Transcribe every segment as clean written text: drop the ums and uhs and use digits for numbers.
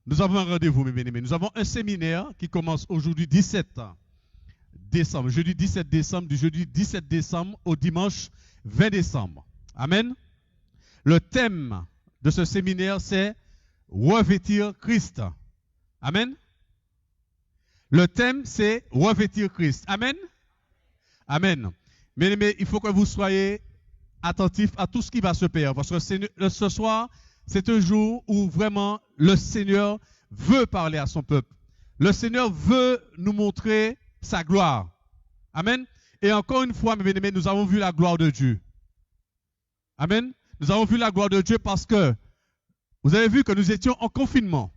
Nous avons un rendez-vous, mes bien-aimés. Nous avons un séminaire qui commence aujourd'hui 17 décembre, jeudi 17 décembre, du jeudi 17 décembre au dimanche 20 décembre. Amen. Le thème de ce séminaire, c'est revêtir Christ. Amen. Le thème, c'est revêtir Christ. Amen. Amen. Bien-aimés, il faut que vous soyez attentifs à tout ce qui va se faire. Parce que ce soir, c'est un jour où vraiment le Seigneur veut parler à son peuple. Le Seigneur veut nous montrer sa gloire. Amen. Et encore une fois, mes bien-aimés, nous avons vu la gloire de Dieu. Amen. Nous avons vu la gloire de Dieu parce que vous avez vu que nous étions en confinement.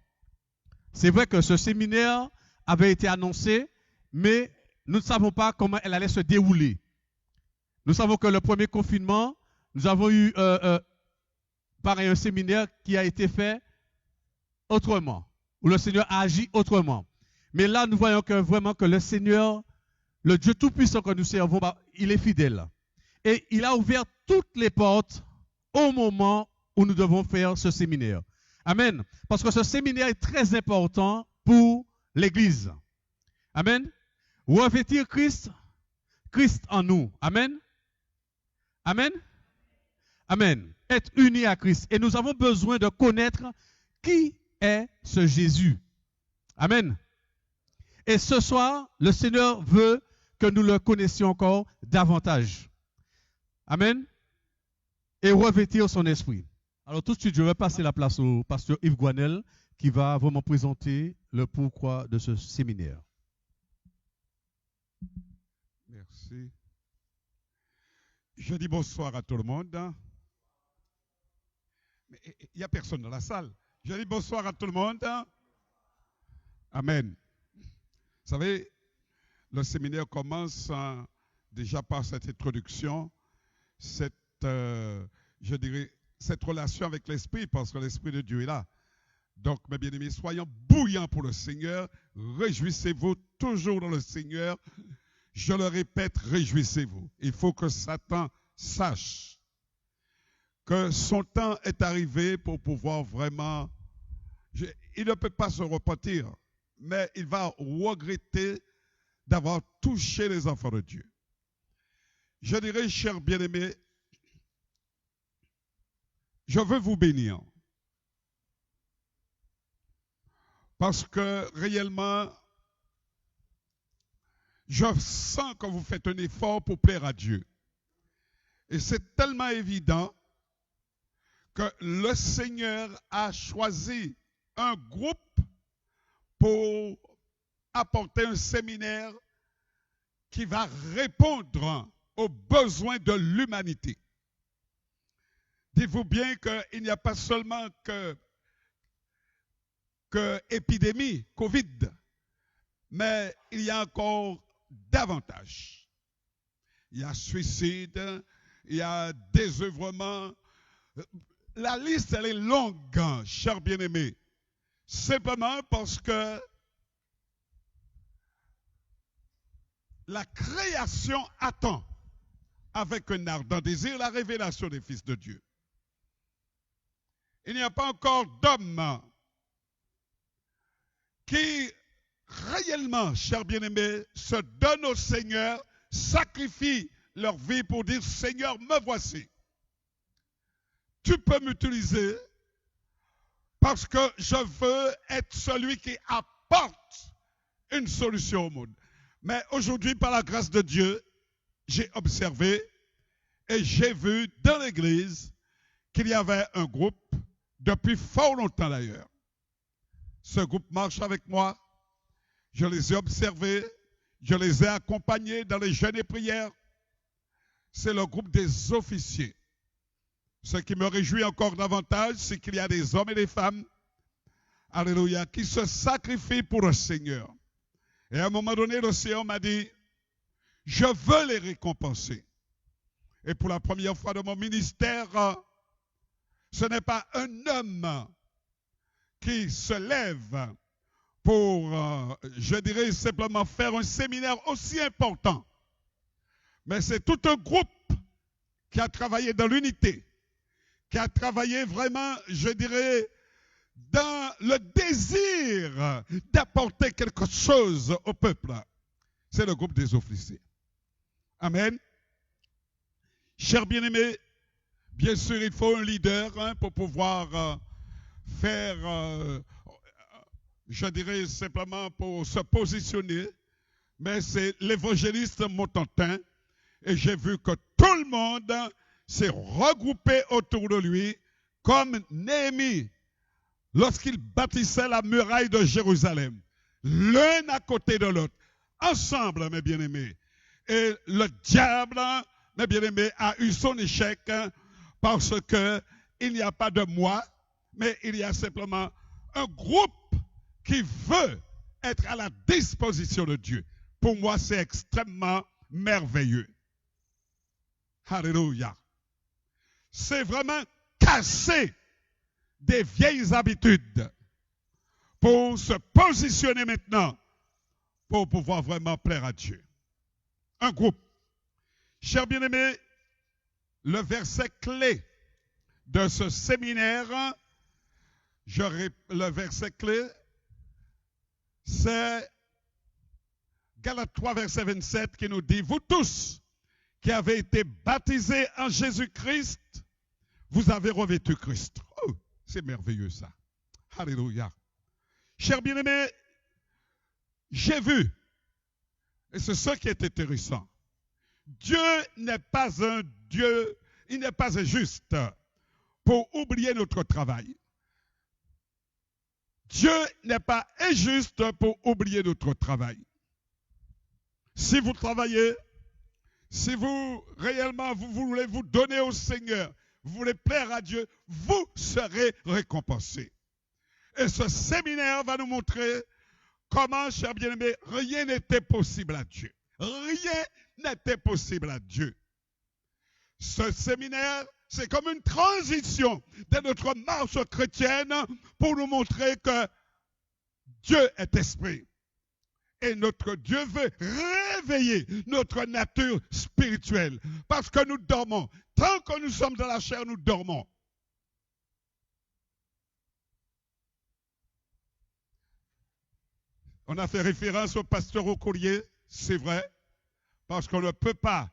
C'est vrai que ce séminaire avait été annoncé, mais nous ne savons pas comment elle allait se dérouler. Nous savons que le premier confinement, nous avons eu pareil un séminaire qui a été fait autrement, où le Seigneur a agi autrement. Mais là, nous voyons que vraiment que le Seigneur, le Dieu Tout-Puissant que nous servons, il est fidèle. Et il a ouvert toutes les portes au moment où nous devons faire ce séminaire. Amen. Parce que ce séminaire est très important pour l'Église. Amen. Revêtir Christ, Christ en nous. Amen. Amen. Amen. Être unis à Christ. Et nous avons besoin de connaître qui est ce Jésus. Amen. Et ce soir, le Seigneur veut que nous le connaissions encore davantage. Amen. Et revêtir son esprit. Alors tout de suite, je vais passer la place au pasteur Yves Guanel qui va vraiment présenter le pourquoi de ce séminaire. Merci. Je dis bonsoir à tout le monde. Mais il n'y a personne dans la salle. Je dis bonsoir à tout le monde. Amen. Vous savez, le séminaire commence déjà par cette introduction, cette relation avec l'Esprit, parce que l'Esprit de Dieu est là. Donc, mes bien-aimés, soyons bouillants pour le Seigneur. Réjouissez-vous toujours dans le Seigneur. Je le répète, réjouissez-vous. Il faut que Satan sache que son temps est arrivé pour pouvoir vraiment... il ne peut pas se repentir, mais il va regretter d'avoir touché les enfants de Dieu. Je dirais, chers bien-aimés, je veux vous bénir. Parce que réellement, je sens que vous faites un effort pour plaire à Dieu. Et c'est tellement évident que le Seigneur a choisi un groupe pour apporter un séminaire qui va répondre aux besoins de l'humanité. Dites-vous bien qu'il n'y a pas seulement que épidémie, Covid, mais il y a encore davantage. Il y a suicide, il y a désœuvrement. La liste, elle est longue, chers bien-aimés. Simplement parce que la création attend avec un ardent désir la révélation des fils de Dieu. Il n'y a pas encore d'hommes qui réellement, chers bien-aimés, se donnent au Seigneur, sacrifient leur vie pour dire, Seigneur, me voici. Tu peux m'utiliser parce que je veux être celui qui apporte une solution au monde. Mais aujourd'hui, par la grâce de Dieu, j'ai observé et j'ai vu dans l'Église qu'il y avait un groupe, depuis fort longtemps d'ailleurs. Ce groupe marche avec moi. Je les ai observés, je les ai accompagnés dans les jeûnes et prières. C'est le groupe des officiers. Ce qui me réjouit encore davantage, c'est qu'il y a des hommes et des femmes, alléluia, qui se sacrifient pour le Seigneur. Et à un moment donné, le Seigneur m'a dit, je veux les récompenser. Et pour la première fois de mon ministère, ce n'est pas un homme qui se lève pour, je dirais simplement faire un séminaire aussi important. Mais c'est tout un groupe qui a travaillé dans l'unité, qui a travaillé vraiment, je dirais, dans le désir d'apporter quelque chose au peuple. C'est le groupe des officiers. Amen. Chers bien-aimés, bien sûr, il faut un leader pour pouvoir faire, je dirais simplement pour se positionner, mais c'est l'évangéliste Montantin, et j'ai vu que tout le monde s'est regroupé autour de lui, comme Néhémie, lorsqu'il bâtissait la muraille de Jérusalem, l'un à côté de l'autre, ensemble, mes bien-aimés. Et le diable, mes bien-aimés, a eu son échec parce qu'il n'y a pas de moi, mais il y a simplement un groupe qui veut être à la disposition de Dieu. Pour moi, c'est extrêmement merveilleux. Alléluia. C'est vraiment casser des vieilles habitudes pour se positionner maintenant pour pouvoir vraiment plaire à Dieu. Un groupe. Chers bien-aimés, le verset clé de ce séminaire, le verset clé, c'est Galates 3, verset 27 qui nous dit, vous tous qui avez été baptisés en Jésus-Christ, vous avez revêtu Christ. Oh, c'est merveilleux ça. Alléluia. Chers bien-aimés, j'ai vu, et c'est ça qui est intéressant, Dieu n'est pas un Dieu, il n'est pas injuste pour oublier notre travail. Dieu n'est pas injuste pour oublier notre travail. Si vous travaillez, si vous réellement vous voulez vous donner au Seigneur, vous voulez plaire à Dieu, vous serez récompensés. Et ce séminaire va nous montrer comment, chers bien-aimés, rien n'était possible à Dieu. Rien n'était possible à Dieu. Ce séminaire, c'est comme une transition de notre marche chrétienne pour nous montrer que Dieu est esprit. Et notre Dieu veut réveiller notre nature spirituelle. Parce que nous dormons. Tant que nous sommes dans la chair, nous dormons. On a fait référence au pasteur au collier, c'est vrai, parce qu'on ne peut pas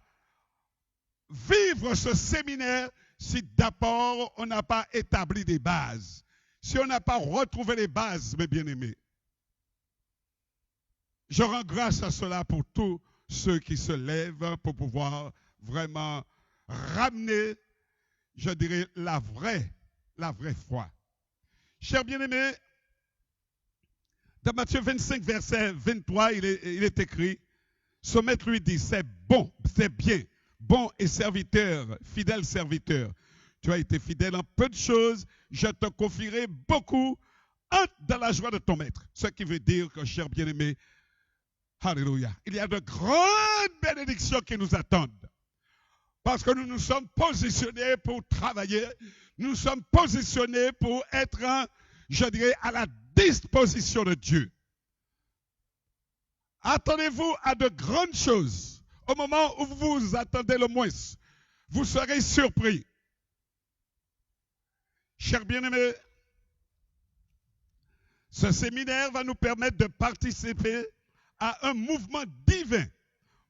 vivre ce séminaire si d'abord on n'a pas établi des bases, si on n'a pas retrouvé les bases, mes bien-aimés. Je rends grâce à cela pour tous ceux qui se lèvent pour pouvoir vraiment ramener, je dirais, la vraie foi. Chers bien-aimés, dans Matthieu 25, verset 23, il est écrit, ce maître lui dit, c'est bon, c'est bien, bon et serviteur, fidèle serviteur. Tu as été fidèle en peu de choses, je te confierai beaucoup, entre dans la joie de ton maître. Ce qui veut dire que, chers bien-aimés, alléluia, il y a de grandes bénédictions qui nous attendent. Parce que nous nous sommes positionnés pour travailler, nous sommes positionnés pour être, je dirais, à la disposition de Dieu. Attendez-vous à de grandes choses. Au moment où vous vous attendez le moins, vous serez surpris. Chers bien-aimés, ce séminaire va nous permettre de participer à un mouvement divin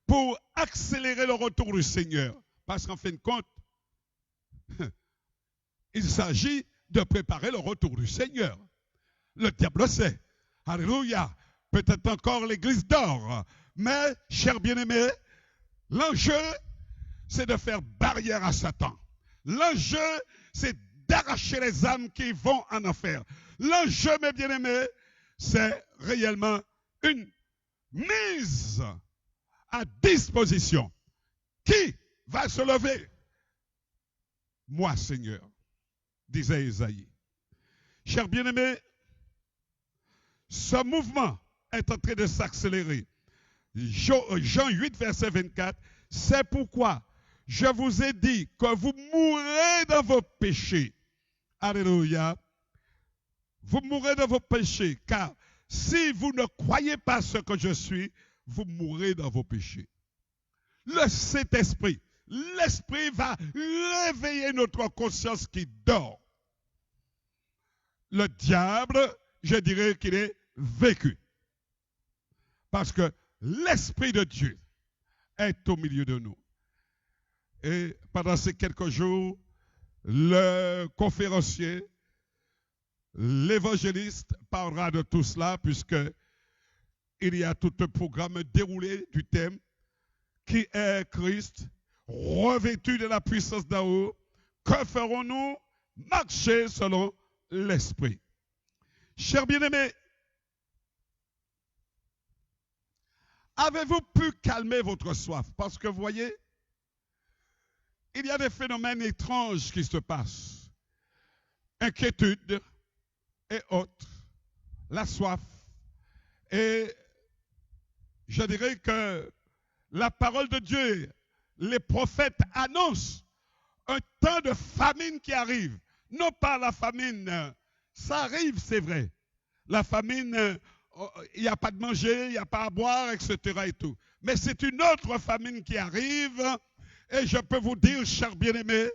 pour accélérer le retour du Seigneur. Parce qu'en fin de compte, il s'agit de préparer le retour du Seigneur. Le diable sait. Alléluia. Peut-être encore l'église dort. Mais, chers bien-aimés, l'enjeu, c'est de faire barrière à Satan. L'enjeu, c'est d'arracher les âmes qui vont en enfer. L'enjeu, mes bien-aimés, c'est réellement une mise à disposition. Qui va se lever? Moi, Seigneur, disait Isaïe. Chers bien-aimés, ce mouvement est en train de s'accélérer. Jean 8, verset 24, c'est pourquoi je vous ai dit que vous mourrez dans vos péchés. Alléluia. Vous mourrez dans vos péchés, car si vous ne croyez pas ce que je suis, vous mourrez dans vos péchés. Le Saint-Esprit, l'Esprit va réveiller notre conscience qui dort. le diable, je dirais qu'il est vaincu. Parce que l'Esprit de Dieu est au milieu de nous. Et pendant ces quelques jours, le conférencier, l'évangéliste parlera de tout cela, puisque il y a tout un programme déroulé du thème qui est Christ, revêtu de la puissance d'en haut. Que ferons-nous? Marcher selon l'Esprit. Chers bien-aimés, avez-vous pu calmer votre soif? Parce que vous voyez, il y a des phénomènes étranges qui se passent. Inquiétude et autres, la soif. Et je dirais que la parole de Dieu, les prophètes annoncent un temps de famine qui arrive. Non pas la famine, ça arrive, c'est vrai. La famine, il n'y a pas de manger, il n'y a pas à boire, etc. et tout. Mais c'est une autre famine qui arrive. Et je peux vous dire, chers bien-aimés,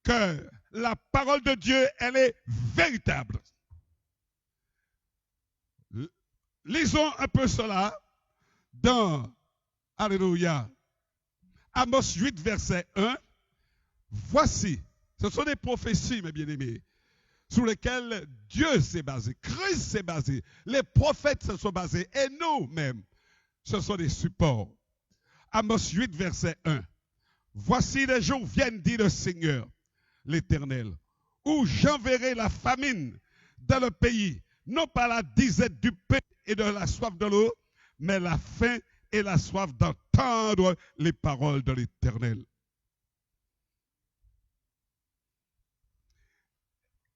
que la parole de Dieu, elle est véritable. Lisons un peu cela dans, alléluia, Amos 8, verset 1. Voici, ce sont des prophéties, mes bien-aimés, sur lesquelles Dieu s'est basé, Christ s'est basé, les prophètes se sont basés, et nous-mêmes, ce sont des supports. Amos 8, verset 1. Voici les jours viennent, dit le Seigneur, l'Éternel, où j'enverrai la famine dans le pays, non pas la disette du pain et de la soif de l'eau, mais la faim et la soif d'entendre les paroles de l'Éternel.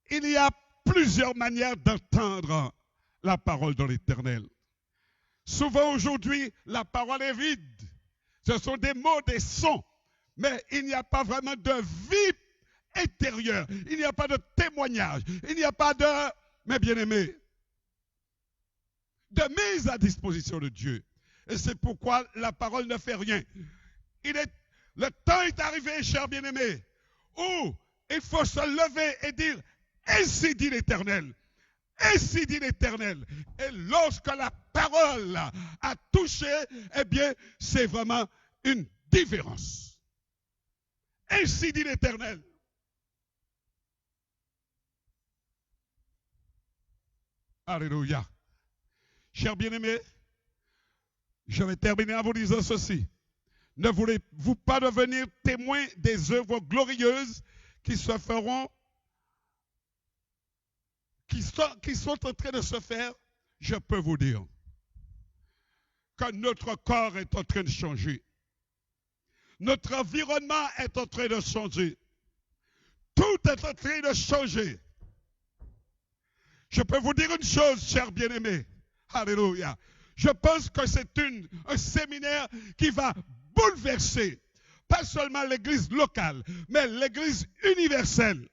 Il y a plusieurs manières d'entendre la parole de l'Éternel. Souvent aujourd'hui, la parole est vide. Ce sont des mots, des sons, mais il n'y a pas vraiment de vie intérieure. Il n'y a pas de témoignage. Il n'y a pas de, mes bien-aimés, de mise à disposition de Dieu. Et c'est pourquoi la parole ne fait rien. Le temps est arrivé, chers bien-aimés, où il faut se lever et dire, ainsi dit l'Éternel. Ainsi dit l'Éternel. Et lorsque la parole a touché, eh bien, c'est vraiment une différence. Ainsi dit l'Éternel. Alléluia. Chers bien-aimés, je vais terminer en vous disant ceci. Ne voulez-vous pas devenir témoins des œuvres glorieuses qui se feront, qui sont en train de se faire? Je peux vous dire que notre corps est en train de changer. Notre environnement est en train de changer. Tout est en train de changer. Je peux vous dire une chose, chers bien-aimés. Alléluia. Je pense que c'est un séminaire qui va bouleverser, pas seulement l'église locale, mais l'église universelle.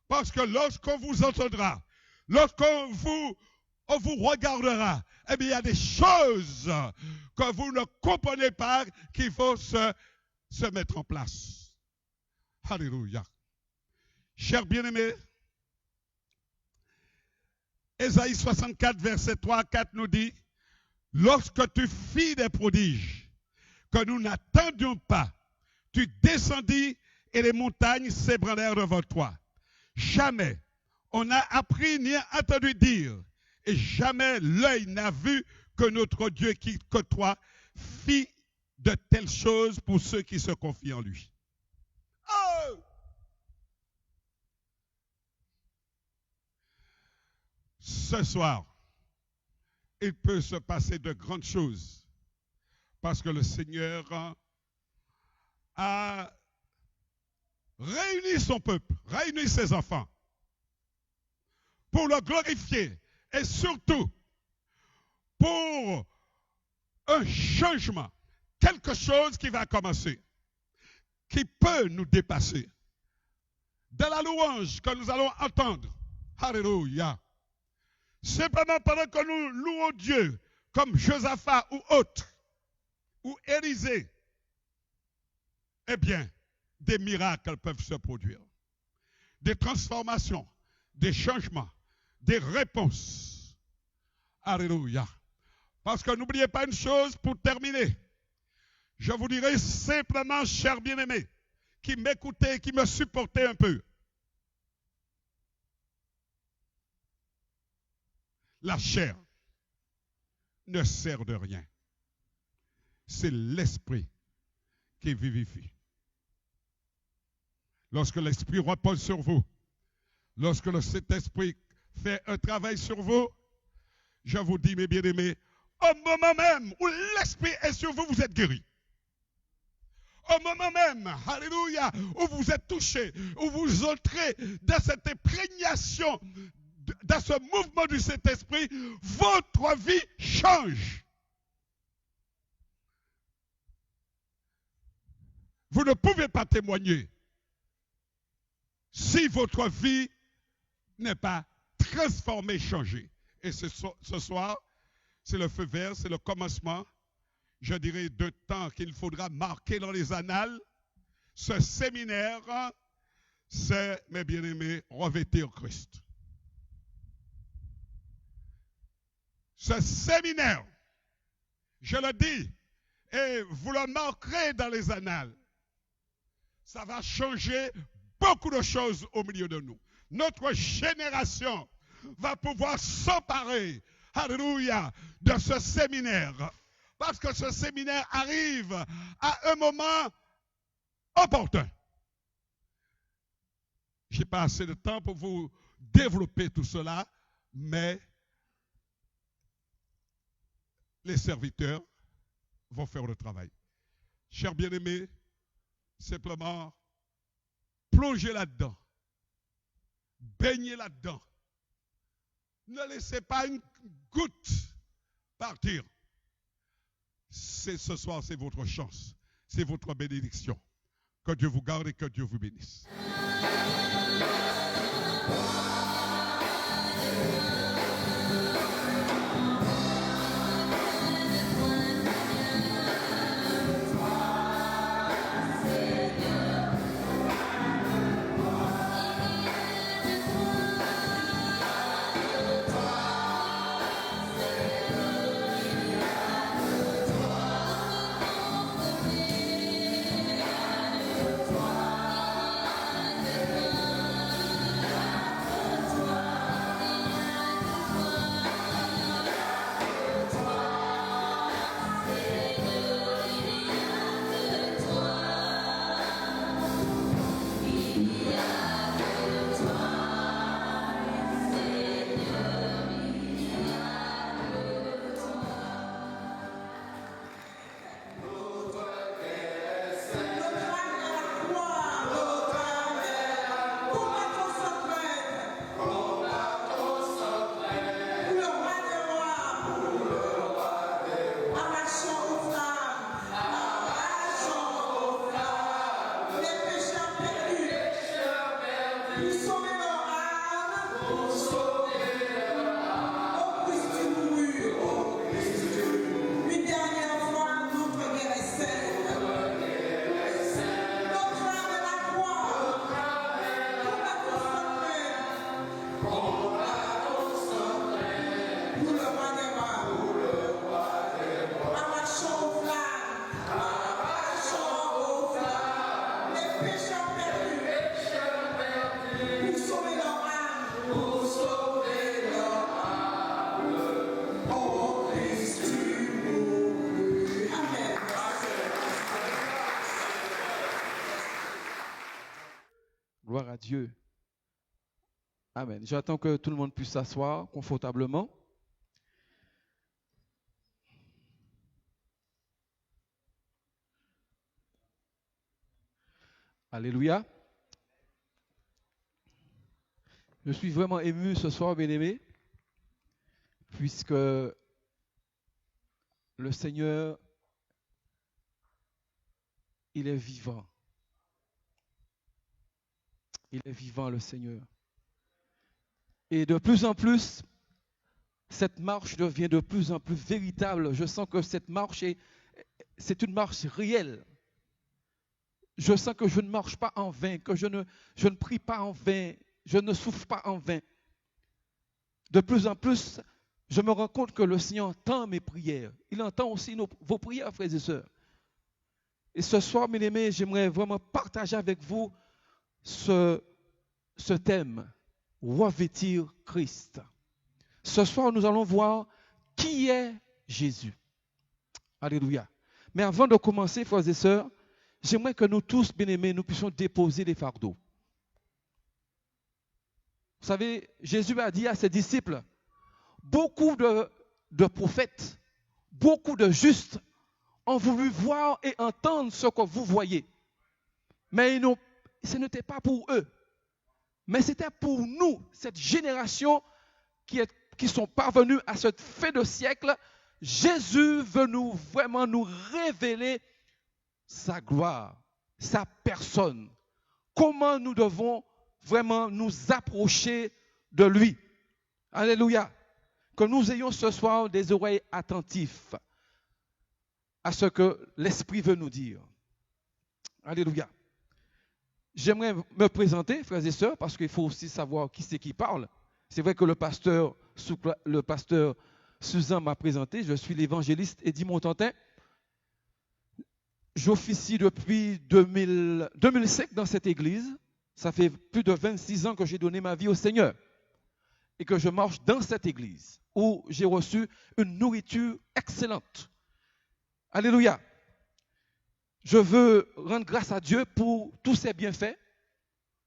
Parce que lorsqu'on vous entendra, lorsqu'on vous regardera, eh bien, il y a des choses que vous ne comprenez pas qu'il faut se mettre en place. Alléluia. Chers bien-aimés, Ésaïe 64, verset 3 à 4 nous dit, « Lorsque tu fis des prodiges que nous n'attendions pas, tu descendis et les montagnes s'ébranlèrent devant toi. Jamais on n'a appris ni entendu dire, et jamais l'œil n'a vu que notre Dieu qui côtoie fit de telles choses pour ceux qui se confient en lui. » Oh! Ce soir, il peut se passer de grandes choses parce que le Seigneur a réuni son peuple, réuni ses enfants pour le glorifier et surtout pour un changement, quelque chose qui va commencer, qui peut nous dépasser. De la louange que nous allons entendre, alléluia, simplement pendant que nous louons Dieu, comme Josaphat ou autres, ou Élisée, eh bien, des miracles peuvent se produire. Des transformations, des changements, des réponses. Alléluia. Parce que n'oubliez pas une chose pour terminer. Je vous dirai simplement, chers bien-aimés, qui m'écoutez, qui me supportez un peu. La chair ne sert de rien. C'est l'esprit qui vivifie. Lorsque l'esprit repose sur vous, lorsque cet esprit fait un travail sur vous, je vous dis, mes bien-aimés, au moment même où l'esprit est sur vous, vous êtes guéris. Au moment même, alléluia, où vous êtes touchés, où vous entrez dans cette imprégnation, dans ce mouvement du Saint-Esprit, votre vie change. Vous ne pouvez pas témoigner si votre vie n'est pas transformée, changée. Et ce soir, c'est le feu vert, c'est le commencement, je dirais, de temps qu'il faudra marquer dans les annales. Ce séminaire, c'est, mes bien-aimés, revêtir Christ. Ce séminaire, je le dis, et vous le marquerez dans les annales, ça va changer beaucoup de choses au milieu de nous. Notre génération va pouvoir s'emparer, alléluia, de ce séminaire. Parce que ce séminaire arrive à un moment opportun. Je n'ai pas assez de temps pour vous développer tout cela, mais les serviteurs vont faire le travail. Chers bien-aimés, simplement plongez là-dedans. Baignez là-dedans. Ne laissez pas une goutte partir. Ce soir, c'est votre chance. C'est votre bénédiction. Que Dieu vous garde et que Dieu vous bénisse. Gloire à Dieu. Amen. J'attends que tout le monde puisse s'asseoir confortablement. Alléluia. Je suis vraiment ému ce soir, bien-aimé, puisque le Seigneur, il est vivant. Il est vivant, le Seigneur. Et de plus en plus, cette marche devient de plus en plus véritable. Je sens que cette marche, c'est une marche réelle. Je sens que je ne marche pas en vain, que je ne prie pas en vain, je ne souffre pas en vain. de plus en plus, je me rends compte que le Seigneur entend mes prières. Il entend aussi vos prières, frères et sœurs. Et ce soir, mes amis, j'aimerais vraiment partager avec vous ce thème, revêtir Christ. Ce soir, nous allons voir qui est Jésus. Alléluia. Mais avant de commencer, frères et sœurs, j'aimerais que nous tous, bien-aimés, nous puissions déposer les fardeaux. Vous savez, Jésus a dit à ses disciples, beaucoup de prophètes, beaucoup de justes ont voulu voir et entendre ce que vous voyez. Mais ce n'était pas pour eux. Mais c'était pour nous, cette génération qui sont parvenus à cette fin de siècle. Jésus veut vraiment nous révéler sa gloire, sa personne. Comment nous devons vraiment nous approcher de lui. Alléluia. Que nous ayons ce soir des oreilles attentives à ce que l'Esprit veut nous dire. Alléluia. J'aimerais me présenter, frères et sœurs, parce qu'il faut aussi savoir qui c'est qui parle. C'est vrai que le pasteur Suzanne m'a présenté. Je suis l'évangéliste Eddie Montantin. J'officie depuis 2005 dans cette église. Ça fait plus de 26 ans que j'ai donné ma vie au Seigneur et que je marche dans cette église où j'ai reçu une nourriture excellente. Alléluia. Je veux rendre grâce à Dieu pour tous ses bienfaits,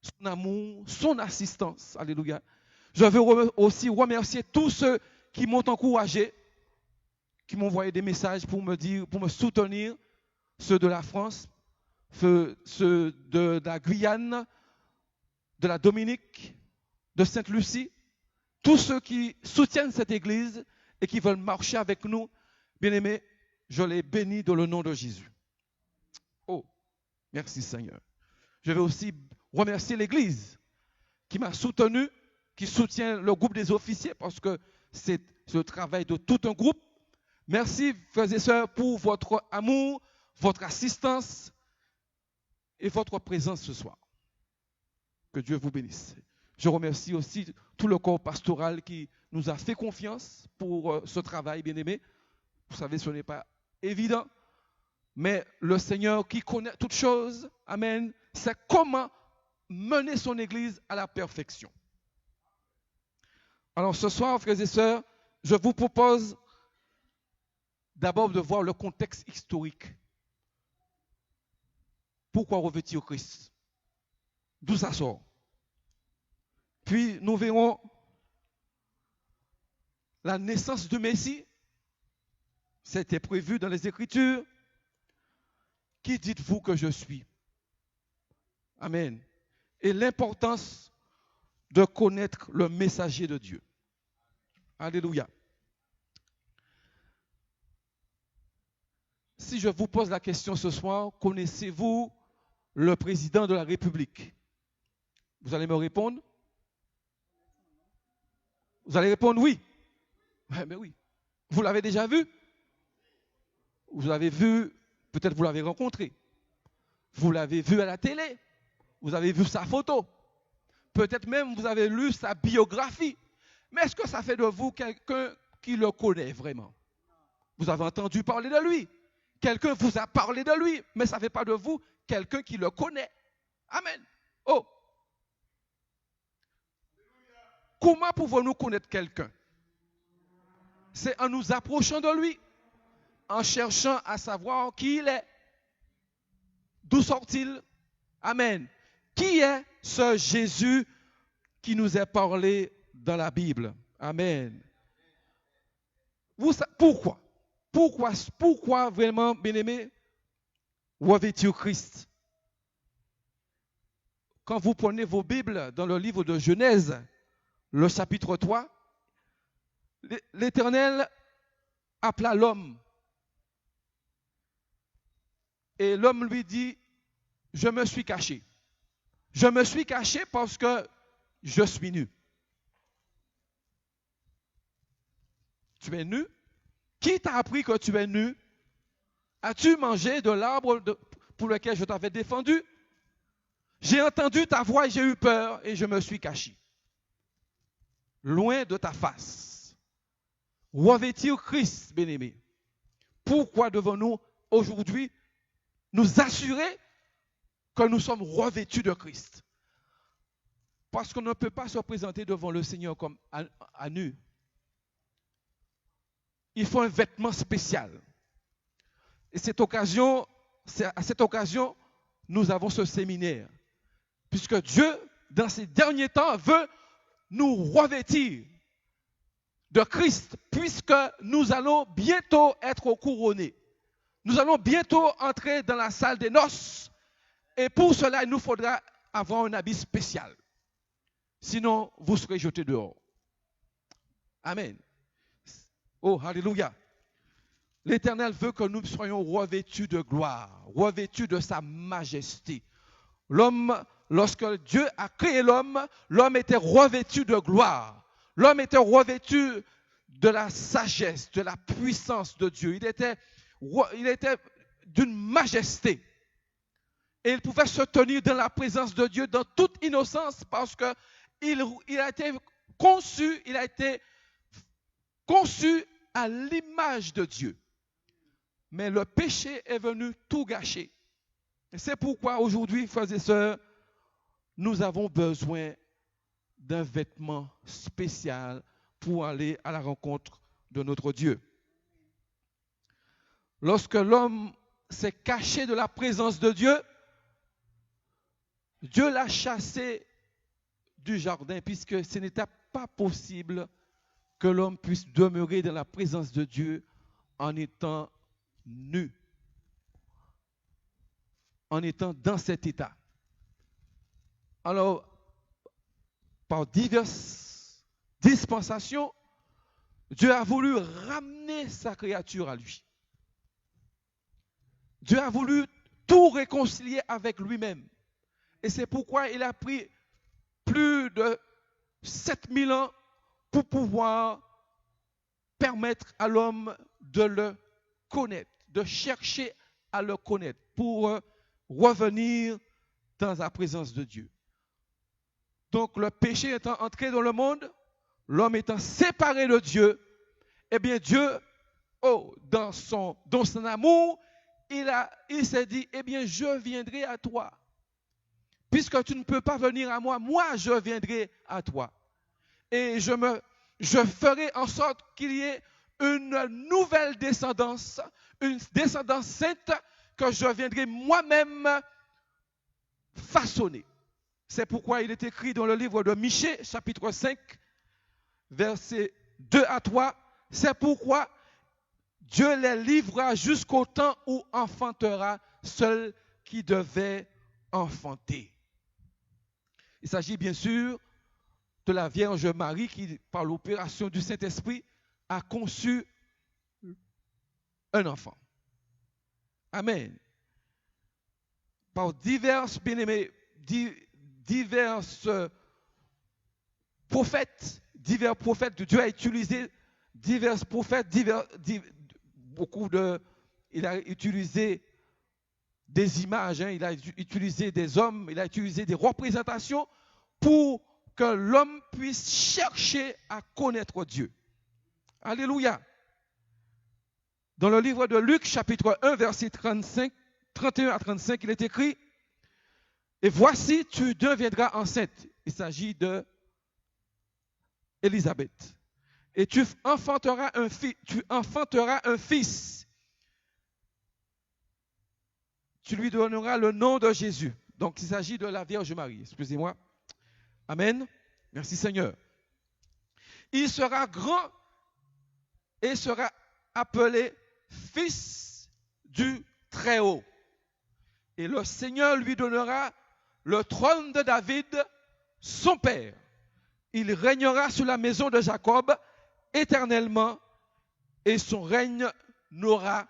son amour, son assistance. Alléluia. Je veux aussi remercier tous ceux qui m'ont encouragé, qui m'ont envoyé des messages pour me soutenir, ceux de la France, ceux de la Guyane, de la Dominique, de Sainte-Lucie, tous ceux qui soutiennent cette église et qui veulent marcher avec nous, bien-aimés, je les bénis dans le nom de Jésus. Oh, merci Seigneur. Je veux aussi remercier l'église qui m'a soutenu, qui soutient le groupe des officiers parce que c'est le travail de tout un groupe. Merci, frères et sœurs, pour votre amour, votre assistance et votre présence ce soir. Que Dieu vous bénisse. Je remercie aussi tout le corps pastoral qui nous a fait confiance pour ce travail, bien-aimé. Vous savez, ce n'est pas évident, mais le Seigneur qui connaît toutes choses, amen, sait comment mener son Église à la perfection. Alors ce soir, frères et sœurs, je vous propose d'abord de voir le contexte historique. Pourquoi revêtir Christ? D'où ça sort? Puis nous verrons la naissance du Messie. C'était prévu dans les Écritures. Qui dites-vous que je suis? Amen. Et l'importance de connaître le messager de Dieu. Alléluia. Si je vous pose la question ce soir, connaissez-vous le président de la République? Vous allez me répondre? Vous allez répondre oui. Mais oui. Vous l'avez déjà vu? Vous l'avez vu, peut-être vous l'avez rencontré. Vous l'avez vu à la télé. Vous avez vu sa photo. Peut-être même vous avez lu sa biographie. Mais est-ce que ça fait de vous quelqu'un qui le connaît vraiment? Vous avez entendu parler de lui. Quelqu'un vous a parlé de lui, mais ça ne fait pas de vous quelqu'un qui le connaît. Amen. Oh. Comment pouvons-nous connaître quelqu'un? C'est en nous approchant de lui, en cherchant à savoir qui il est. D'où sort-il? Amen. Qui est ce Jésus qui nous est parlé dans la Bible? Amen. Pourquoi? Pourquoi vraiment, bien-aimé, revêtir Christ? Quand vous prenez vos Bibles dans le livre de Genèse, le chapitre 3, l'Éternel appela l'homme. Et l'homme lui dit, je me suis caché. Je me suis caché parce que je suis nu. Tu es nu? Qui t'a appris que tu es nu? As-tu mangé de l'arbre pour lequel je t'avais défendu? J'ai entendu ta voix et j'ai eu peur et je me suis caché. loin de ta face. Revêtir Christ, bien-aimé. Pourquoi devons-nous aujourd'hui nous assurer que nous sommes revêtus de Christ? Parce qu'on ne peut pas se présenter devant le Seigneur comme à nu. Il faut un vêtement spécial. Et à cette occasion, nous avons ce séminaire. Puisque Dieu, dans ces derniers temps, veut nous revêtir de Christ, puisque nous allons bientôt être couronnés. Nous allons bientôt entrer dans la salle des noces. Et pour cela, il nous faudra avoir un habit spécial. Sinon, vous serez jetés dehors. Amen. Oh, alléluia. L'Éternel veut que nous soyons revêtus de gloire, revêtus de sa majesté. L'homme, lorsque Dieu a créé l'homme, l'homme était revêtu de gloire. L'homme était revêtu de la sagesse, de la puissance de Dieu. Il était d'une majesté. Et il pouvait se tenir dans la présence de Dieu dans toute innocence parce qu'il a été conçu à l'image de Dieu. Mais le péché est venu tout gâcher. Et c'est pourquoi aujourd'hui, frères et sœurs, nous avons besoin d'un vêtement spécial pour aller à la rencontre de notre Dieu. Lorsque l'homme s'est caché de la présence de Dieu, Dieu l'a chassé du jardin puisque ce n'était pas possible que l'homme puisse demeurer dans la présence de Dieu en étant nu, en étant dans cet état. Alors, par diverses dispensations, Dieu a voulu ramener sa créature à lui. Dieu a voulu tout réconcilier avec lui-même. Et c'est pourquoi il a pris plus de 7000 ans pour pouvoir permettre à l'homme de le connaître, de chercher à le connaître, pour revenir dans la présence de Dieu. Donc le péché étant entré dans le monde, l'homme étant séparé de Dieu, eh bien Dieu, dans son amour, il s'est dit, eh bien je viendrai à toi. Puisque tu ne peux pas venir à moi, moi je viendrai à toi. Et je ferai en sorte qu'il y ait une nouvelle descendance, une descendance sainte que je viendrai moi-même façonner. C'est pourquoi il est écrit dans le livre de Michée, chapitre 5, versets 2 à 3. C'est pourquoi Dieu les livrera jusqu'au temps où enfantera seul qui devait enfanter. Il s'agit bien sûr de la Vierge Marie qui, par l'opération du Saint-Esprit, a conçu un enfant. Amen. Par divers prophètes de Dieu a utilisé divers prophètes, il a utilisé des images, il a utilisé des hommes, il a utilisé des représentations pour que l'homme puisse chercher à connaître Dieu. Alléluia. Dans le livre de Luc, chapitre 1, verset 31 à 35, il est écrit, « Et voici, tu deviendras enceinte. » Il s'agit de Élisabeth. « Et tu enfanteras un fils. Tu lui donneras le nom de Jésus. » Donc, il s'agit de la Vierge Marie. Excusez-moi. Amen. Merci Seigneur. « Il sera grand et sera appelé Fils du Très-Haut. Et le Seigneur lui donnera le trône de David, son père. Il régnera sur la maison de Jacob éternellement et son règne n'aura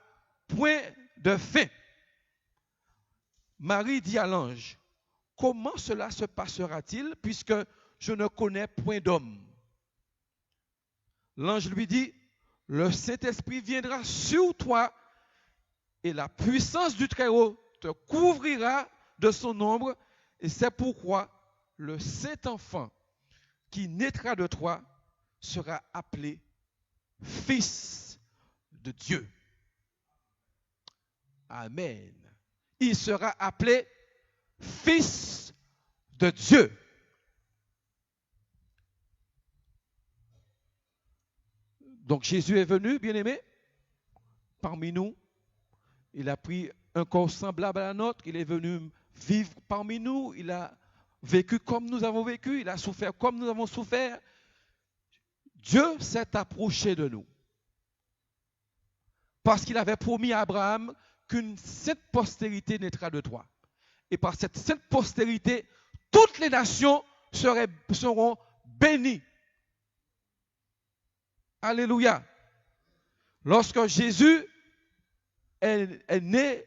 point de fin. » Marie dit à l'ange, « Comment cela se passera-t-il puisque je ne connais point d'homme ?» L'ange lui dit, « Le Saint-Esprit viendra sur toi et la puissance du Très-Haut te couvrira de son ombre, et c'est pourquoi le Saint-Enfant qui naîtra de toi sera appelé fils de Dieu. Amen. Il sera appelé fils de Dieu. Donc Jésus est venu, bien-aimé, parmi nous. Il a pris un corps semblable à la nôtre. Il est venu vivre parmi nous. Il a vécu comme nous avons vécu. Il a souffert comme nous avons souffert. Dieu s'est approché de nous. Parce qu'il avait promis à Abraham qu'une sainte postérité naîtra de toi. Et par cette sainte postérité, toutes les nations seront bénies. Alléluia. Lorsque Jésus est né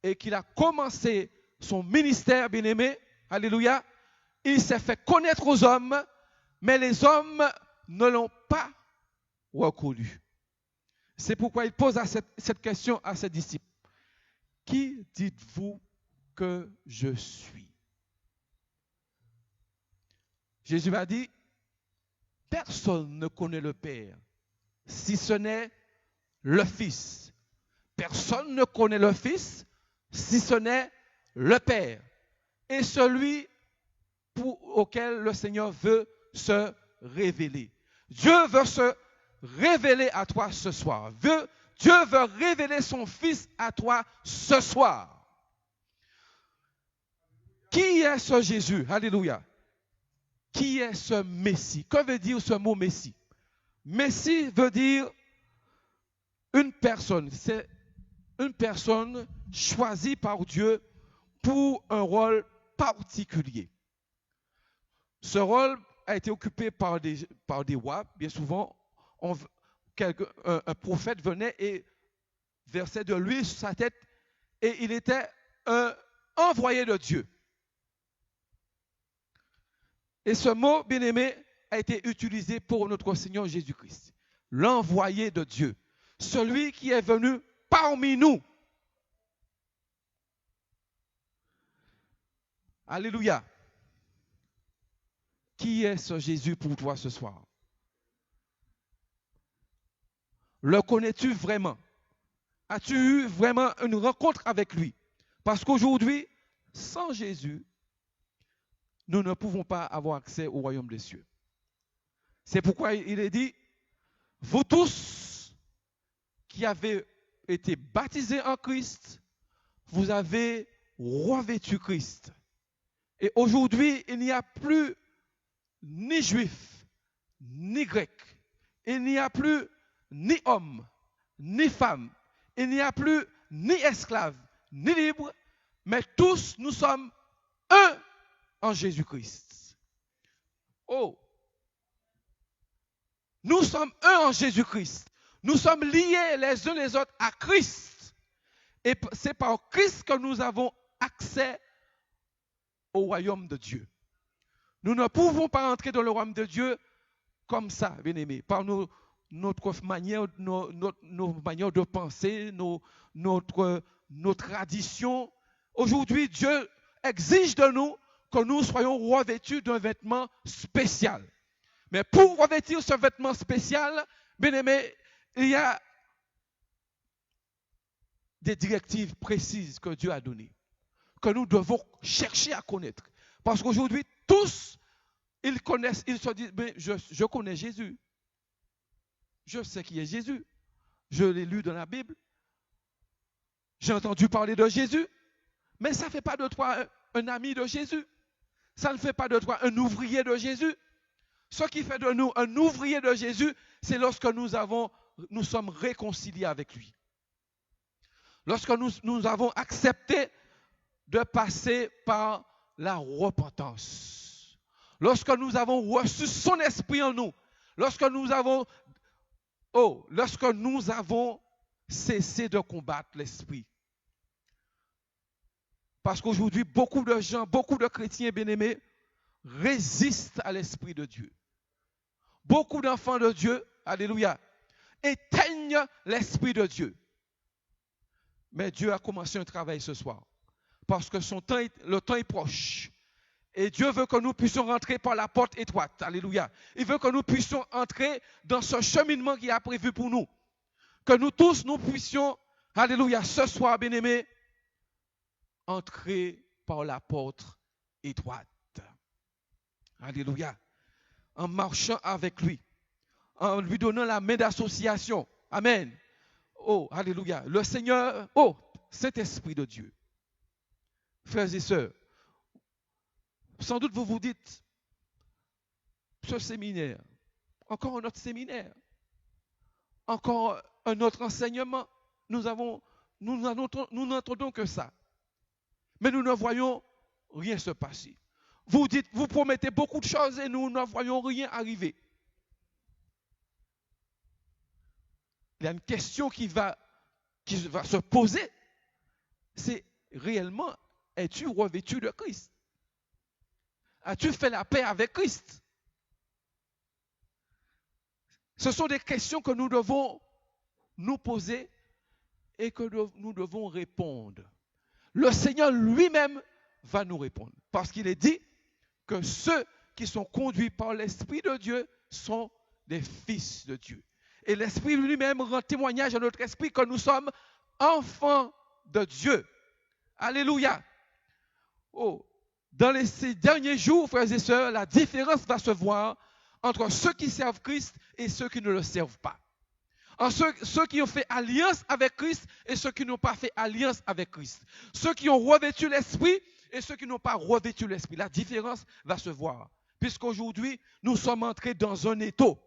et qu'il a commencé son ministère, bien-aimé, alléluia, il s'est fait connaître aux hommes, mais les hommes ne l'ont pas reconnu. C'est pourquoi il pose cette question à ses disciples. Qui dites-vous que je suis? Jésus a dit, personne ne connaît le Père, si ce n'est le Fils. Personne ne connaît le Fils, si ce n'est le Père. Et celui auquel le Seigneur veut se révéler. Dieu veut se révéler à toi ce soir. Dieu veut révéler son Fils à toi ce soir. Qui est ce Jésus? Alléluia. Qui est ce Messie? Que veut dire ce mot Messie? Messie veut dire une personne. C'est une personne choisie par Dieu pour un rôle particulier. Ce rôle a été occupé par des rois. Bien souvent, un prophète venait et versait de l'huile sur sa tête et il était un envoyé de Dieu. Et ce mot, bien-aimé, a été utilisé pour notre Seigneur Jésus-Christ. L'envoyé de Dieu. Celui qui est venu parmi nous. Alléluia. Qui est ce Jésus pour toi ce soir? Le connais-tu vraiment? As-tu eu vraiment une rencontre avec lui? Parce qu'aujourd'hui, sans Jésus, nous ne pouvons pas avoir accès au royaume des cieux. C'est pourquoi il est dit, vous tous qui avez été baptisés en Christ, vous avez revêtu Christ. Et aujourd'hui, il n'y a plus ni juif, ni grec. Il n'y a plus ni homme, ni femme. Il n'y a plus ni esclave, ni libre. Mais tous, nous sommes un en Jésus-Christ. Oh! Nous sommes un en Jésus-Christ. Nous sommes liés les uns les autres à Christ. Et c'est par Christ que nous avons accès au royaume de Dieu. Nous ne pouvons pas entrer dans le royaume de Dieu comme ça, bien-aimés, par notre manière, nos manières de penser, nos traditions. Aujourd'hui, Dieu exige de nous que nous soyons revêtus d'un vêtement spécial. Mais pour revêtir ce vêtement spécial, bien-aimés, il y a des directives précises que Dieu a données, que nous devons chercher à connaître. Parce qu'aujourd'hui, tous, ils connaissent, ils se disent, mais je connais Jésus. Je sais qui est Jésus. Je l'ai lu dans la Bible. J'ai entendu parler de Jésus. Mais ça ne fait pas de toi un ami de Jésus. Ça ne fait pas de toi un ouvrier de Jésus. Ce qui fait de nous un ouvrier de Jésus, c'est lorsque nous sommes réconciliés avec lui. Lorsque nous avons accepté de passer par la repentance. Lorsque nous avons reçu son esprit en nous. Lorsque nous avons cessé de combattre l'esprit. Parce qu'aujourd'hui, beaucoup de gens, beaucoup de chrétiens bien-aimés résistent à l'esprit de Dieu. Beaucoup d'enfants de Dieu, alléluia, éteignent l'esprit de Dieu. Mais Dieu a commencé un travail ce soir. Parce que le temps est proche. Et Dieu veut que nous puissions rentrer par la porte étroite. Alléluia. Il veut que nous puissions entrer dans ce cheminement qu'il a prévu pour nous. Que nous tous, nous puissions, alléluia, ce soir, bien-aimés, entrer par la porte étroite. Alléluia. En marchant avec lui. En lui donnant la main d'association. Amen. Oh, alléluia. Le Seigneur, oh, Saint-Esprit de Dieu. Frères et sœurs, sans doute vous vous dites, ce séminaire, encore un autre séminaire, encore un autre enseignement, nous n'entendons que ça. Mais nous ne voyons rien se passer. Vous dites, vous promettez beaucoup de choses et nous ne voyons rien arriver. Il y a une question qui va se poser, c'est réellement, es-tu revêtu de Christ? As-tu fait la paix avec Christ? Ce sont des questions que nous devons nous poser et que nous devons répondre. Le Seigneur lui-même va nous répondre. Parce qu'il est dit que ceux qui sont conduits par l'Esprit de Dieu sont des fils de Dieu. Et l'Esprit lui-même rend témoignage à notre esprit que nous sommes enfants de Dieu. Alléluia. Oh, dans ces derniers jours, frères et sœurs, la différence va se voir entre ceux qui servent Christ et ceux qui ne le servent pas. En ceux qui ont fait alliance avec Christ et ceux qui n'ont pas fait alliance avec Christ. Ceux qui ont revêtu l'Esprit et ceux qui n'ont pas revêtu l'Esprit. La différence va se voir. Puisqu'aujourd'hui, nous sommes entrés dans un étau,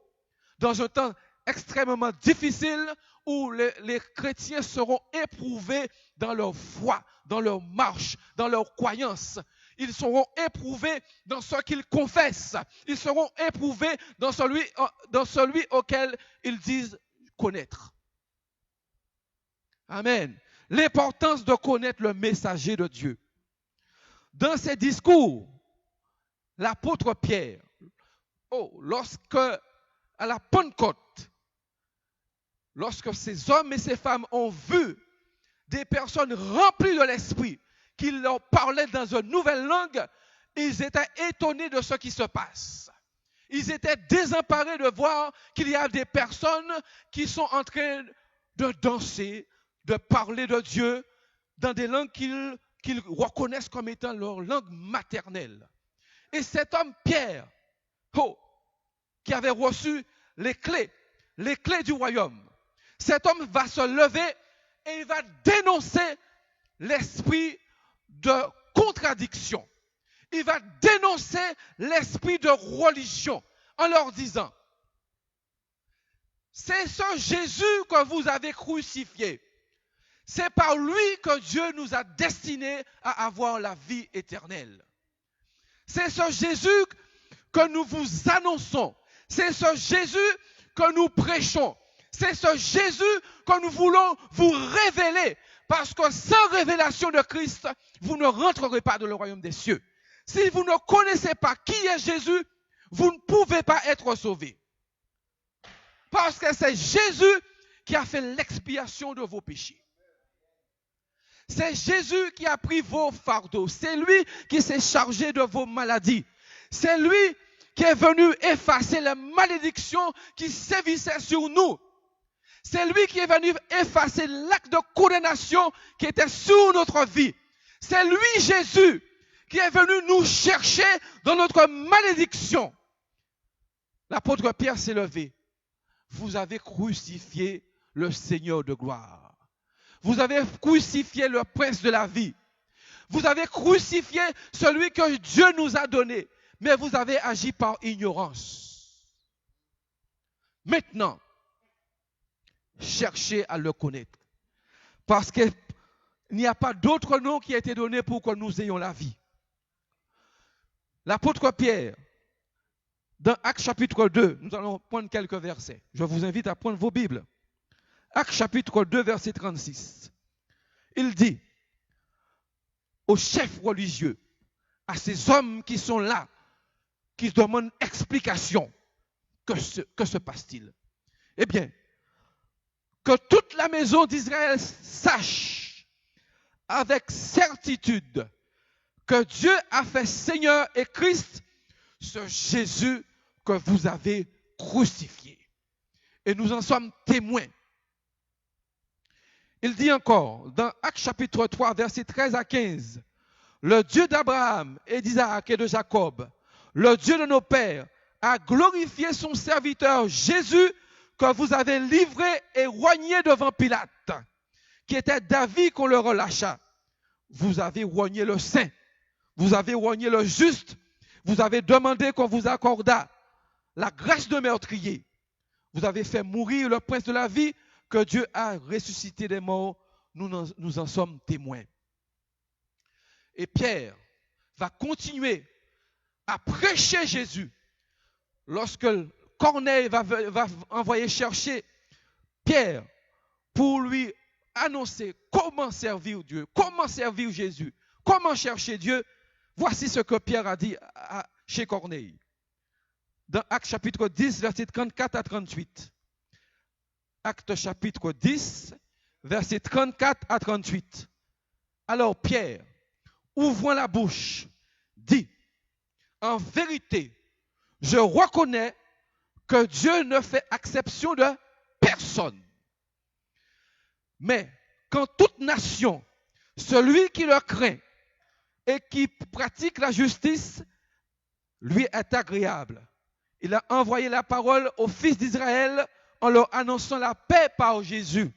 dans un temps extrêmement difficile où les chrétiens seront éprouvés dans leur foi, dans leur marche, dans leur croyance. Ils seront éprouvés dans ce qu'ils confessent. Ils seront éprouvés dans celui auquel ils disent connaître. Amen. L'importance de connaître le messager de Dieu. Dans ses discours, l'apôtre Pierre, lorsque à la Pentecôte, lorsque ces hommes et ces femmes ont vu des personnes remplies de l'Esprit, qui leur parlaient dans une nouvelle langue, ils étaient étonnés de ce qui se passe. Ils étaient désemparés de voir qu'il y a des personnes qui sont en train de danser, de parler de Dieu dans des langues qu'ils reconnaissent comme étant leur langue maternelle. Et cet homme Pierre, qui avait reçu les clés du royaume, cet homme va se lever et il va dénoncer l'esprit de contradiction. Il va dénoncer l'esprit de religion en leur disant, c'est ce Jésus que vous avez crucifié. C'est par lui que Dieu nous a destinés à avoir la vie éternelle. C'est ce Jésus que nous vous annonçons. C'est ce Jésus que nous prêchons. C'est ce Jésus que nous voulons vous révéler. Parce que sans révélation de Christ, vous ne rentrerez pas dans le royaume des cieux. Si vous ne connaissez pas qui est Jésus, vous ne pouvez pas être sauvés. Parce que c'est Jésus qui a fait l'expiation de vos péchés. C'est Jésus qui a pris vos fardeaux. C'est lui qui s'est chargé de vos maladies. C'est lui qui est venu effacer les malédictions qui sévissaient sur nous. C'est lui qui est venu effacer l'acte de condamnation qui était sur notre vie. C'est lui, Jésus, qui est venu nous chercher dans notre malédiction. L'apôtre Pierre s'est levé. Vous avez crucifié le Seigneur de gloire. Vous avez crucifié le prince de la vie. Vous avez crucifié celui que Dieu nous a donné. Mais vous avez agi par ignorance. Maintenant, cherchez à le connaître. Parce qu'il n'y a pas d'autre nom qui a été donné pour que nous ayons la vie. L'apôtre Pierre, dans Actes chapitre 2, nous allons prendre quelques versets. Je vous invite à prendre vos Bibles. Actes chapitre 2, verset 36. Il dit aux chefs religieux, à ces hommes qui sont là, qui demandent explication, que se passe-t-il? Eh bien, que toute la maison d'Israël sache avec certitude que Dieu a fait Seigneur et Christ, ce Jésus que vous avez crucifié. Et nous en sommes témoins. Il dit encore, dans Actes chapitre 3, versets 13 à 15, le Dieu d'Abraham et d'Isaac et de Jacob, le Dieu de nos pères, a glorifié son serviteur Jésus que vous avez livré et rogné devant Pilate, qui était d'avis qu'on le relâcha. Vous avez rogné le saint, vous avez rogné le juste, vous avez demandé qu'on vous accordât la grâce de meurtrier. Vous avez fait mourir le prince de la vie que Dieu a ressuscité des morts. Nous en sommes témoins. Et Pierre va continuer à prêcher Jésus. Lorsque Corneille va envoyer chercher Pierre pour lui annoncer comment servir Dieu, comment servir Jésus, comment chercher Dieu, voici ce que Pierre a dit chez Corneille. Dans Actes chapitre 10, versets 34 à 38. Actes chapitre 10, versets 34 à 38. Alors Pierre, ouvrant la bouche, dit, en vérité, je reconnais que Dieu ne fait exception de personne. Mais quand toute nation, celui qui le craint et qui pratique la justice, lui est agréable. Il a envoyé la parole aux fils d'Israël en leur annonçant la paix par Jésus,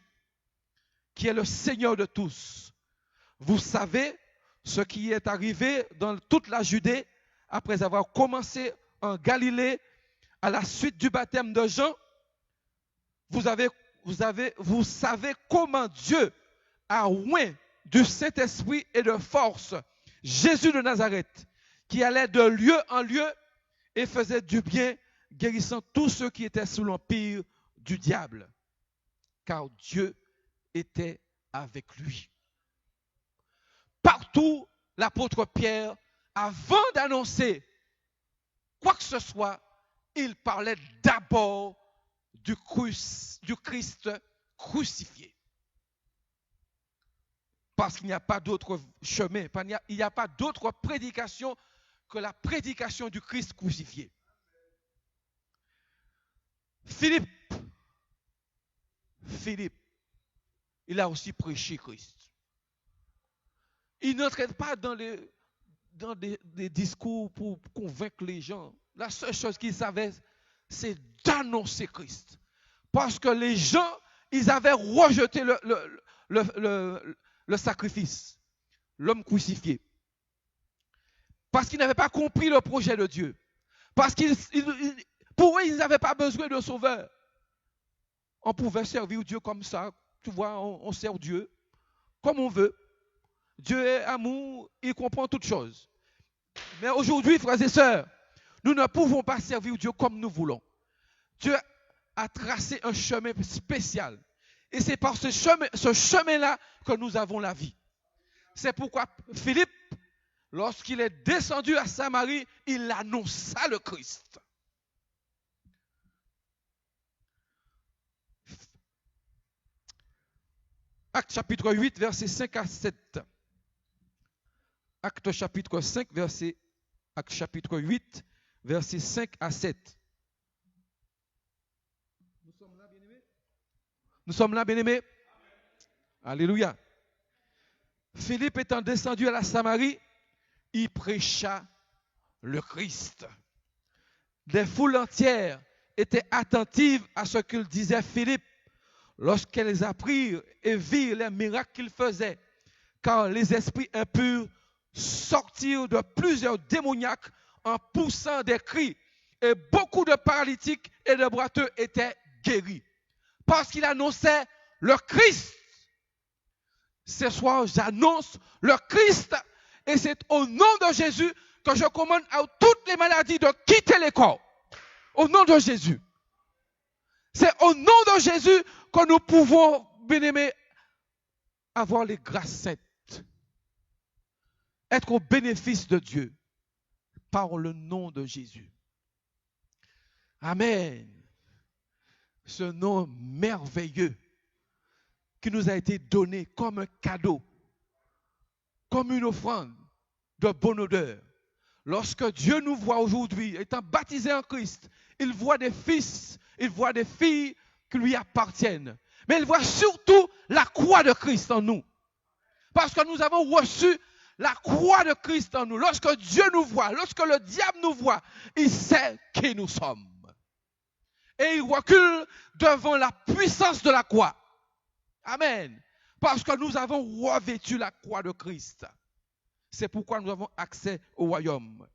qui est le Seigneur de tous. Vous savez ce qui est arrivé dans toute la Judée après avoir commencé en Galilée à la suite du baptême de Jean. Vous savez comment Dieu a oint du Saint-Esprit et de force Jésus de Nazareth, qui allait de lieu en lieu et faisait du bien, guérissant tous ceux qui étaient sous l'empire du diable, car Dieu était avec lui. Partout, l'apôtre Pierre, avant d'annoncer quoi que ce soit, il parlait d'abord du Christ crucifié. Parce qu'il n'y a pas d'autre chemin, il n'y a pas d'autre prédication que la prédication du Christ crucifié. Philippe, il a aussi prêché Christ. Il n'entrait pas dans des discours pour convaincre les gens. La seule chose qu'il savait, c'est d'annoncer Christ. Parce que les gens, ils avaient rejeté le sacrifice, l'homme crucifié. Parce qu'ils n'avaient pas compris le projet de Dieu. Parce qu'ils pour eux, ils n'avaient pas besoin de sauveur. On pouvait servir Dieu comme ça. Tu vois, on sert Dieu comme on veut. Dieu est amour, il comprend toutes choses. Mais aujourd'hui, frères et sœurs, nous ne pouvons pas servir Dieu comme nous voulons. Dieu a tracé un chemin spécial. Et c'est par ce chemin-là que nous avons la vie. C'est pourquoi Philippe, lorsqu'il est descendu à Samarie, il annonça le Christ. Actes chapitre 8, versets 5 à 7. Actes chapitre 8, versets 5 à 7. Nous sommes là, bien-aimés? Alléluia. Philippe étant descendu à la Samarie, il prêcha le Christ. Des foules entières étaient attentives à ce qu'il disait Philippe lorsqu'elles apprirent et virent les miracles qu'il faisait, car les esprits impurs sortirent de plusieurs démoniaques en poussant des cris, et beaucoup de paralytiques et de boiteux étaient guéris. Parce qu'il annonçait le Christ. Ce soir, j'annonce le Christ, et c'est au nom de Jésus que je commande à toutes les maladies de quitter les corps. Au nom de Jésus. C'est au nom de Jésus que nous pouvons, bien-aimés, avoir les grâces saintes. Être au bénéfice de Dieu par le nom de Jésus. Amen. Ce nom merveilleux qui nous a été donné comme un cadeau, comme une offrande de bonne odeur. Lorsque Dieu nous voit aujourd'hui, étant baptisés en Christ, il voit des fils, il voit des filles qui lui appartiennent. Mais il voit surtout la croix de Christ en nous. Parce que nous avons reçu la croix de Christ en nous. Lorsque Dieu nous voit, lorsque le diable nous voit, il sait qui nous sommes. Et il recule devant la puissance de la croix. Amen. Parce que nous avons revêtu la croix de Christ. C'est pourquoi nous avons accès au royaume.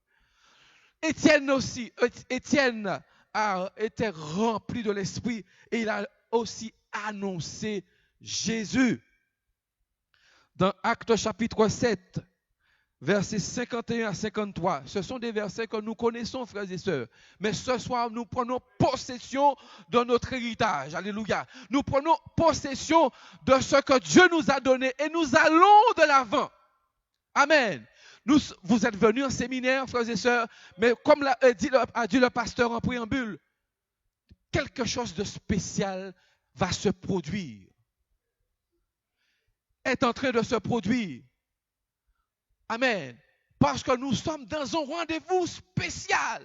Étienne aussi, Étienne a été rempli de l'Esprit et il a aussi annoncé Jésus. Dans Actes chapitre 7, versets 51 à 53, ce sont des versets que nous connaissons, frères et sœurs. Mais ce soir, nous prenons possession de notre héritage. Alléluia. Nous prenons possession de ce que Dieu nous a donné et nous allons de l'avant. Amen. Vous êtes venus en séminaire, frères et sœurs, mais comme a dit le pasteur en préambule, quelque chose de spécial va se produire. Est en train de se produire. Amen. Parce que nous sommes dans un rendez-vous spécial.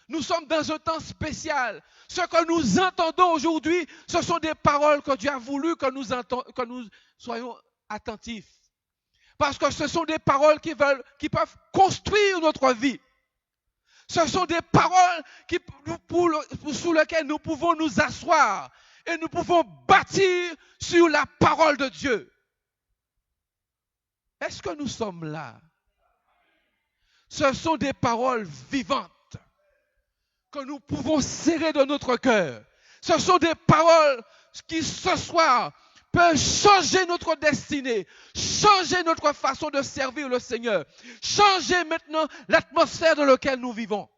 Nous sommes dans un temps spécial. Ce que nous entendons aujourd'hui, ce sont des paroles que Dieu a voulu que nous soyons attentifs. Parce que ce sont des paroles qui peuvent construire notre vie. Ce sont des paroles sous lesquelles nous pouvons nous asseoir et nous pouvons bâtir sur la parole de Dieu. Est-ce que nous sommes là? Ce sont des paroles vivantes que nous pouvons serrer de notre cœur. Ce sont des paroles qui ce soir peuvent changer notre destinée, changer notre façon de servir le Seigneur, changer maintenant l'atmosphère dans laquelle nous vivons,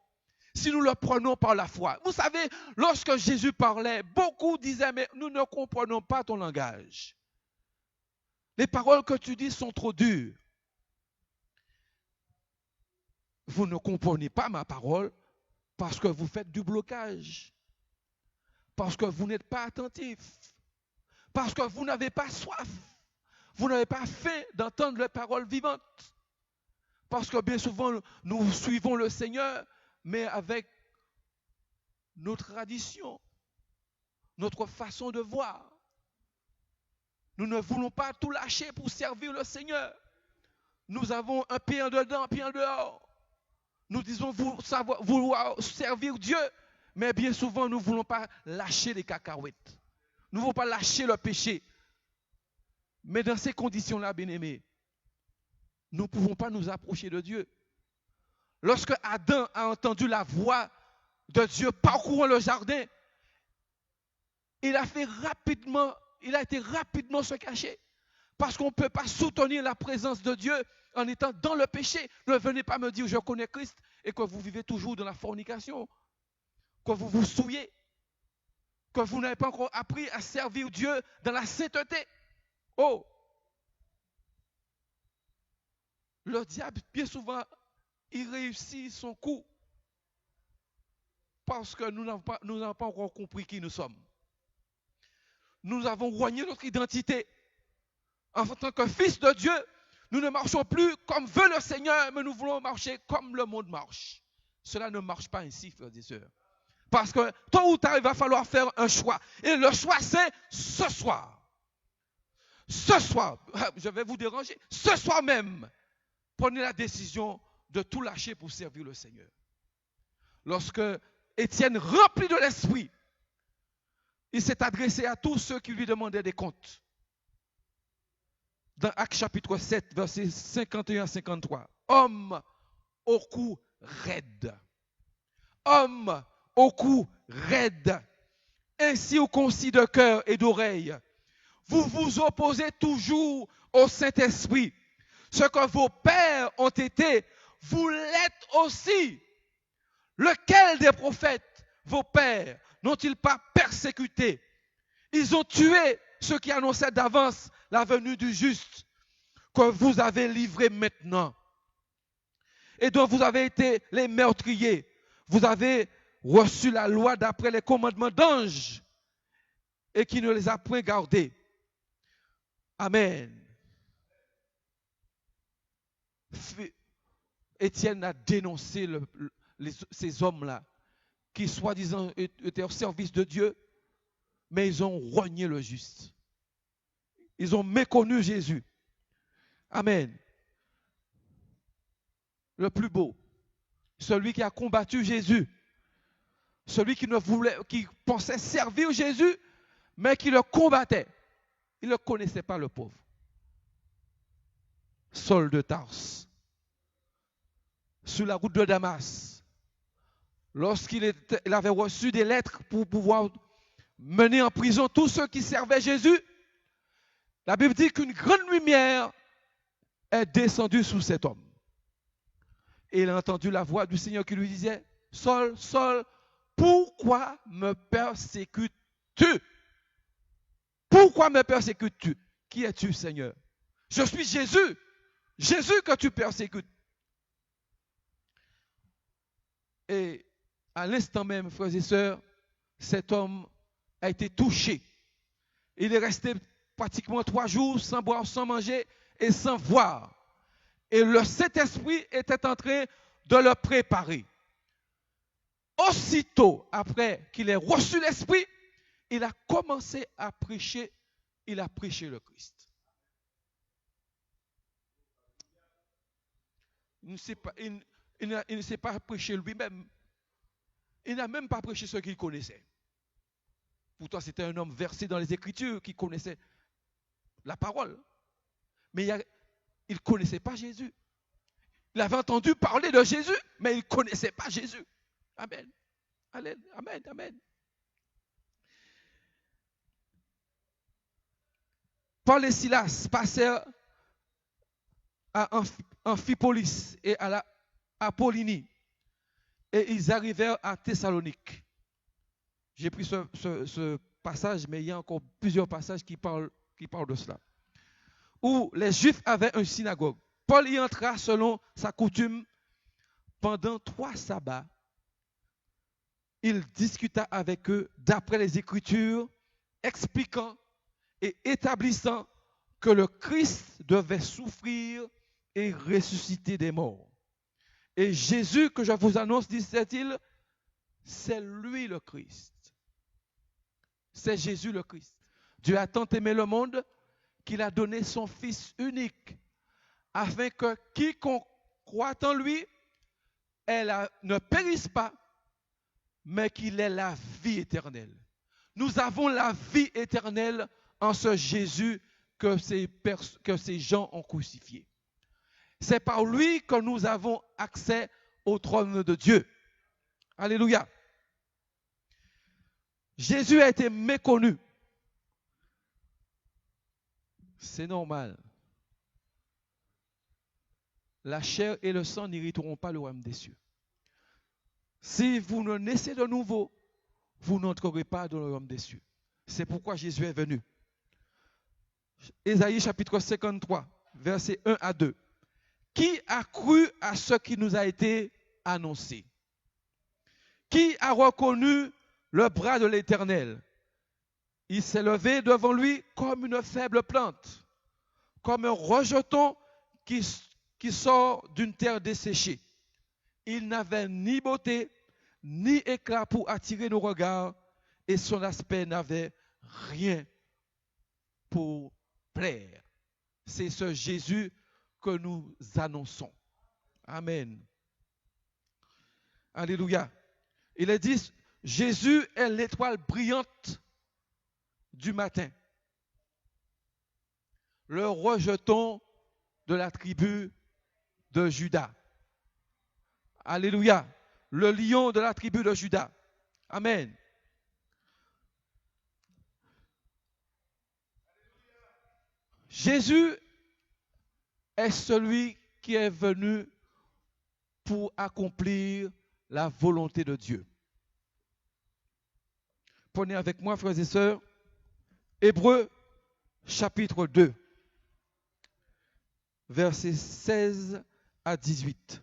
si nous le prenons par la foi. Vous savez, lorsque Jésus parlait, beaucoup disaient, mais nous ne comprenons pas ton langage. Les paroles que tu dis sont trop dures. Vous ne comprenez pas ma parole parce que vous faites du blocage, parce que vous n'êtes pas attentif. Parce que vous n'avez pas soif. Vous n'avez pas faim d'entendre les paroles vivantes. Parce que bien souvent, nous suivons le Seigneur, mais avec notre tradition, notre façon de voir. Nous ne voulons pas tout lâcher pour servir le Seigneur. Nous avons un pied en dedans, un pied en dehors. Nous disons vouloir servir Dieu, mais bien souvent, nous ne voulons pas lâcher les cacahuètes. Nous ne voulons pas lâcher le péché. Mais dans ces conditions-là, bien-aimés, nous ne pouvons pas nous approcher de Dieu. Lorsque Adam a entendu la voix de Dieu parcourant le jardin, il a été rapidement se cacher. Parce qu'on ne peut pas soutenir la présence de Dieu en étant dans le péché. Ne venez pas me dire je connais Christ et que vous vivez toujours dans la fornication, que vous vous souillez, que vous n'avez pas encore appris à servir Dieu dans la sainteté. Oh! Le diable, bien souvent, il réussit son coup parce que nous n'avons pas encore compris qui nous sommes. Nous avons rogné notre identité. En tant que fils de Dieu, nous ne marchons plus comme veut le Seigneur, mais nous voulons marcher comme le monde marche. Cela ne marche pas ainsi, frères et sœurs. Parce que tôt ou tard, il va falloir faire un choix. Et le choix, c'est ce soir. Ce soir, je vais vous déranger. Ce soir même, prenez la décision de tout lâcher pour servir le Seigneur. Lorsque Étienne, rempli de l'Esprit, il s'est adressé à tous ceux qui lui demandaient des comptes. Dans Actes chapitre 7, versets 51 à 53. Homme au cou raide. Homme au cou raide, ainsi au concis de cœur et d'oreille. Vous vous opposez toujours au Saint-Esprit. Ce que vos pères ont été, vous l'êtes aussi. Lequel des prophètes, vos pères, n'ont-ils pas persécuté? Ils ont tué ceux qui annonçaient d'avance la venue du juste, que vous avez livré maintenant, et dont vous avez été les meurtriers. Vous avez reçu la loi d'après les commandements d'anges et qui ne les a point gardés. Amen. Étienne a dénoncé ces hommes-là qui, soi-disant, étaient au service de Dieu, mais ils ont renié le juste. Ils ont méconnu Jésus. Amen. Le plus beau, celui qui a combattu Jésus, celui qui pensait servir Jésus, mais qui le combattait. Il ne connaissait pas le pauvre. Saul de Tarse, sur la route de Damas, lorsqu'il avait reçu des lettres pour pouvoir mener en prison tous ceux qui servaient Jésus, la Bible dit qu'une grande lumière est descendue sur cet homme. Et il a entendu la voix du Seigneur qui lui disait, « Saul, Saul, pourquoi me persécutes-tu? Pourquoi me persécutes-tu? Qui es-tu, Seigneur? Je suis Jésus. Jésus que tu persécutes. » Et à l'instant même, frères et sœurs, cet homme a été touché. Il est resté pratiquement 3 jours sans boire, sans manger et sans voir. Et le Saint-Esprit était en train de le préparer. Aussitôt après qu'il ait reçu l'Esprit, il a commencé à prêcher. Il a prêché le Christ. Il ne s'est pas prêché lui-même. Il n'a même pas prêché ceux qu'il connaissait. Pourtant, c'était un homme versé dans les Écritures qui connaissait la parole. Mais il ne connaissait pas Jésus. Il avait entendu parler de Jésus, mais il ne connaissait pas Jésus. Amen. Amen. Amen. Amen. Paul et Silas passèrent à Amphipolis et à la Apollonie. Et ils arrivèrent à Thessalonique. J'ai pris ce passage, mais il y a encore plusieurs passages qui parlent de cela. Où les Juifs avaient une synagogue. Paul y entra selon sa coutume pendant 3 sabbats. Il discuta avec eux d'après les Écritures, expliquant et établissant que le Christ devait souffrir et ressusciter des morts. Et Jésus que je vous annonce, disait-il, c'est lui le Christ. C'est Jésus le Christ. Dieu a tant aimé le monde qu'il a donné son Fils unique, afin que quiconque croit en lui ne périsse pas, mais qu'il ait la vie éternelle. Nous avons la vie éternelle en ce Jésus que ces gens ont crucifié. C'est par lui que nous avons accès au trône de Dieu. Alléluia. Jésus a été méconnu. C'est normal. La chair et le sang n'hériteront pas le royaume des cieux. Si vous ne naissez de nouveau, vous n'entrerez pas dans le royaume des cieux. C'est pourquoi Jésus est venu. Ésaïe chapitre 53, versets 1 à 2. Qui a cru à ce qui nous a été annoncé? Qui a reconnu le bras de l'Éternel? Il s'est levé devant lui comme une faible plante, comme un rejeton qui sort d'une terre desséchée. Il n'avait ni beauté, ni éclat pour attirer nos regards, et son aspect n'avait rien pour plaire. C'est ce Jésus que nous annonçons. Amen. Alléluia. Il est dit, Jésus est l'étoile brillante du matin, le rejeton de la tribu de Juda. Alléluia. Le lion de la tribu de Juda. Amen. Jésus est celui qui est venu pour accomplir la volonté de Dieu. Prenez avec moi, frères et sœurs, Hébreux chapitre 2, versets 16 à 18.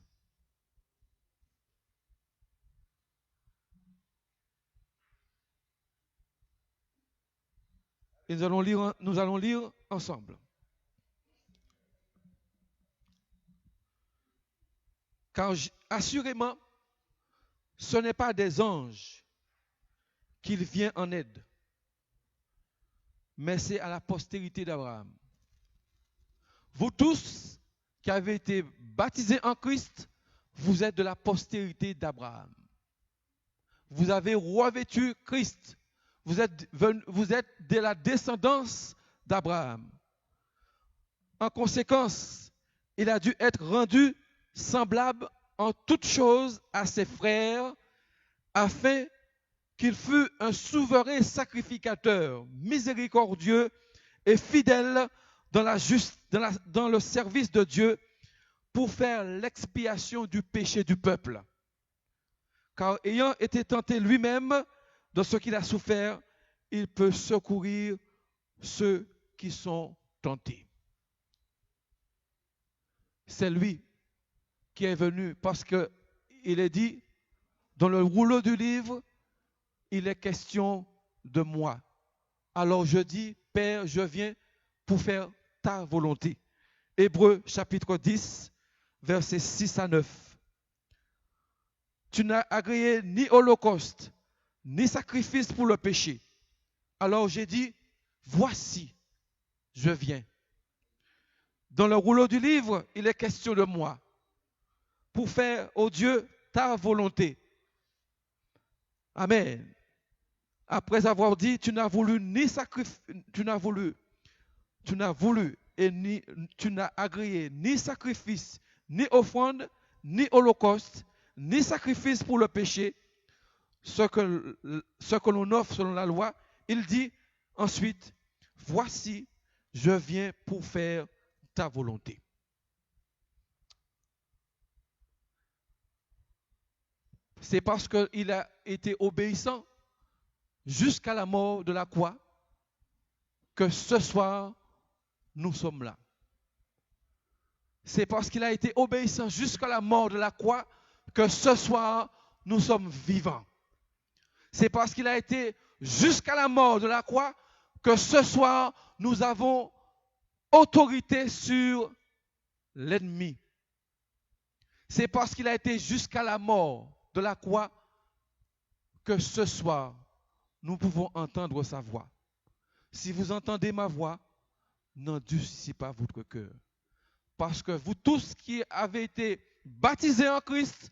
Et nous allons lire ensemble. Car assurément, ce n'est pas des anges qu'il vient en aide, mais c'est à la postérité d'Abraham. Vous tous qui avez été baptisés en Christ, vous êtes de la postérité d'Abraham. Vous avez revêtu Christ. Vous êtes de la descendance d'Abraham. En conséquence, il a dû être rendu semblable en toutes choses à ses frères, afin qu'il fût un souverain sacrificateur, miséricordieux et fidèle dans le service de Dieu pour faire l'expiation du péché du peuple. Car ayant été tenté lui-même de ce qu'il a souffert, il peut secourir ceux qui sont tentés. C'est lui qui est venu parce qu'il est dit, dans le rouleau du livre, il est question de moi. Alors je dis, Père, je viens pour faire ta volonté. Hébreux chapitre 10, versets 6 à 9. Tu n'as agréé ni holocauste, ni sacrifice pour le péché. Alors j'ai dit, voici, je viens. Dans le rouleau du livre, il est question de moi, pour faire, ô Dieu, ta volonté. Amen. Après avoir dit, tu n'as voulu et tu n'as agréé ni sacrifice, ni offrande, ni holocauste, ni sacrifice pour le péché, ce que l'on offre selon la loi, il dit ensuite, voici, je viens pour faire ta volonté. C'est parce qu'il a été obéissant jusqu'à la mort de la croix que ce soir, nous sommes là. C'est parce qu'il a été obéissant jusqu'à la mort de la croix que ce soir, nous sommes vivants. C'est parce qu'il a été jusqu'à la mort de la croix que ce soir, nous avons autorité sur l'ennemi. C'est parce qu'il a été jusqu'à la mort de la croix que ce soir, nous pouvons entendre sa voix. Si vous entendez ma voix, n'endurcissez pas votre cœur. Parce que vous tous qui avez été baptisés en Christ,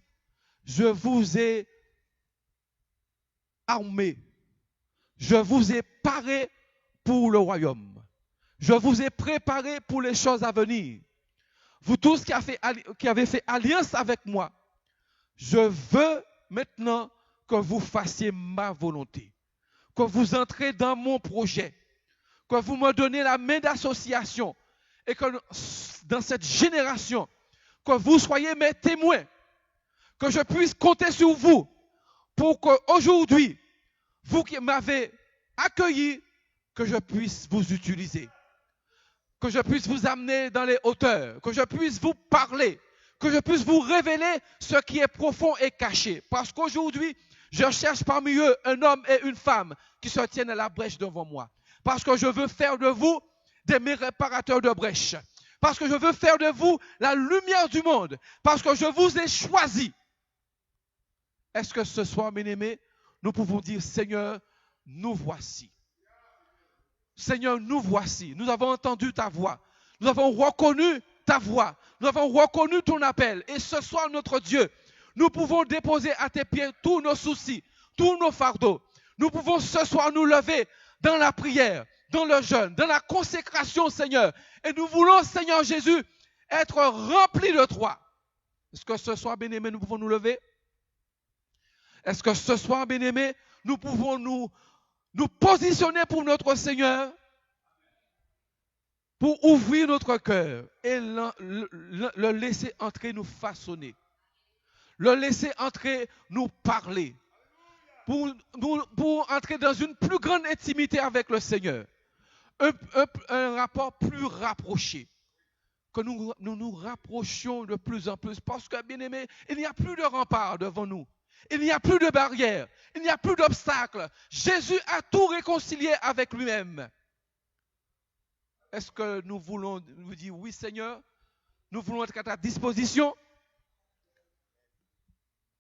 je vous ai armé. Je vous ai paré pour le royaume. Je vous ai préparé pour les choses à venir. Vous tous qui avez fait alliance avec moi, je veux maintenant que vous fassiez ma volonté, que vous entrez dans mon projet, que vous me donnez la main d'association et que dans cette génération, que vous soyez mes témoins, que je puisse compter sur vous pour qu'aujourd'hui, vous qui m'avez accueilli, que je puisse vous utiliser, que je puisse vous amener dans les hauteurs, que je puisse vous parler, que je puisse vous révéler ce qui est profond et caché. Parce qu'aujourd'hui, je cherche parmi eux un homme et une femme qui se tiennent à la brèche devant moi. Parce que je veux faire de vous mes réparateurs de brèches. Parce que je veux faire de vous la lumière du monde. Parce que je vous ai choisi. Est-ce que ce soir, bien-aimés, nous pouvons dire, Seigneur, nous voici. Seigneur, nous voici. Nous avons entendu ta voix. Nous avons reconnu ta voix. Nous avons reconnu ton appel. Et ce soir, notre Dieu, nous pouvons déposer à tes pieds tous nos soucis, tous nos fardeaux. Nous pouvons ce soir nous lever dans la prière, dans le jeûne, dans la consécration, Seigneur. Et nous voulons, Seigneur Jésus, être remplis de toi. Est-ce que ce soir, bien-aimés, nous pouvons nous lever? Est-ce que ce soir, bien-aimés, nous pouvons nous positionner pour notre Seigneur, pour ouvrir notre cœur et le laisser entrer nous façonner, le laisser entrer nous parler, pour entrer dans une plus grande intimité avec le Seigneur, un rapport plus rapproché, que nous rapprochions de plus en plus, parce que, bien aimé, il n'y a plus de rempart devant nous. Il n'y a plus de barrière, il n'y a plus d'obstacle. Jésus a tout réconcilié avec lui-même. Est-ce que nous voulons nous dire, oui Seigneur, nous voulons être à ta disposition?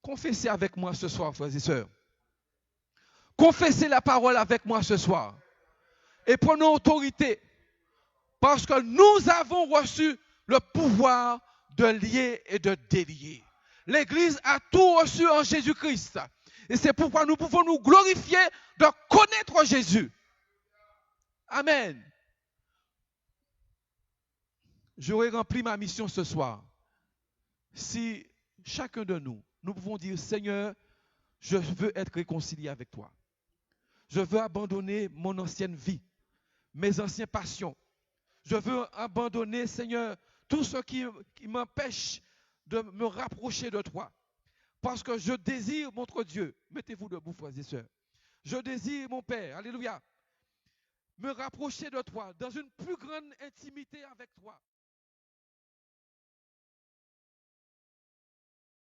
Confessez avec moi ce soir, frères et sœurs. Confessez la parole avec moi ce soir. Et prenons autorité. Parce que nous avons reçu le pouvoir de lier et de délier. L'Église a tout reçu en Jésus-Christ. Et c'est pourquoi nous pouvons nous glorifier de connaître Jésus. Amen. J'aurais rempli ma mission ce soir. Si chacun de nous, nous pouvons dire, Seigneur, je veux être réconcilié avec toi. Je veux abandonner mon ancienne vie, mes anciennes passions. Je veux abandonner, Seigneur, tout ce qui m'empêche de me rapprocher de toi. Parce que je désire, notre Dieu, mettez-vous debout, frères et sœurs. Je désire, mon Père, alléluia, me rapprocher de toi dans une plus grande intimité avec toi.